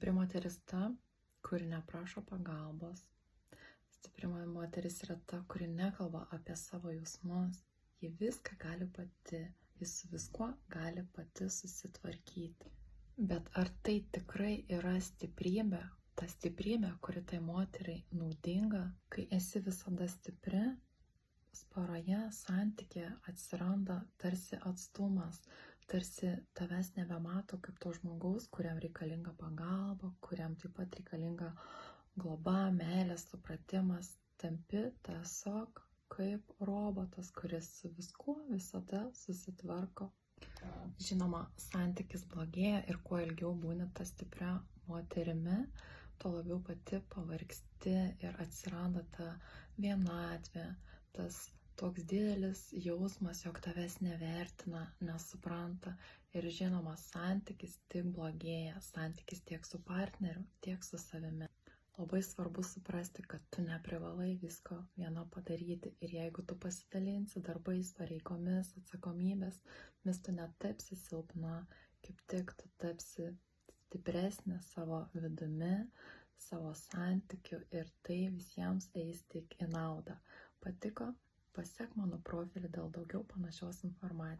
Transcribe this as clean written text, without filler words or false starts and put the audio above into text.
Stipri moteris ta, kuri neprašo pagalbos. Stipri moteris yra ta, kuri nekalba apie savo jausmus. Ji viską gali pati, ji su viskuo gali pati susitvarkyti. Bet ar tai tikrai yra stiprybė? Ta stiprybė, kuri tai moteriai naudinga, kai esi visada stipri, poroje santykė atsiranda tarsi atstumas, tarsi tavęs nebemato kaip to žmogaus, kuriam reikalinga pagalba, kuriam taip pat reikalinga globa, meilė, supratimas. Tampi tiesiog kaip robotas, kuris su viskuo visada susitvarko. Žinoma, santykis blogėja ir kuo ilgiau būni ta stipria moterimi, tuo labiau pati pavargsti ir atsiranda ta vienatvė, tas toks didelis jausmas, jog tavęs nevertina, nesupranta ir žinoma, santykis tik blogėja, santykis tiek su partneriu, tiek su savimi. Labai svarbu suprasti, kad tu neprivalai visko viena padaryti ir jeigu tu pasidalinsi darbais, pareigomis, atsakomybės, tu netapsi silpna, kaip tik tu tapsi stipresnė savo vidumi, savo santykiu ir tai visiems eis tik į naudą. Patiko? Pasek mano profilį dėl daugiau panašios informacijos.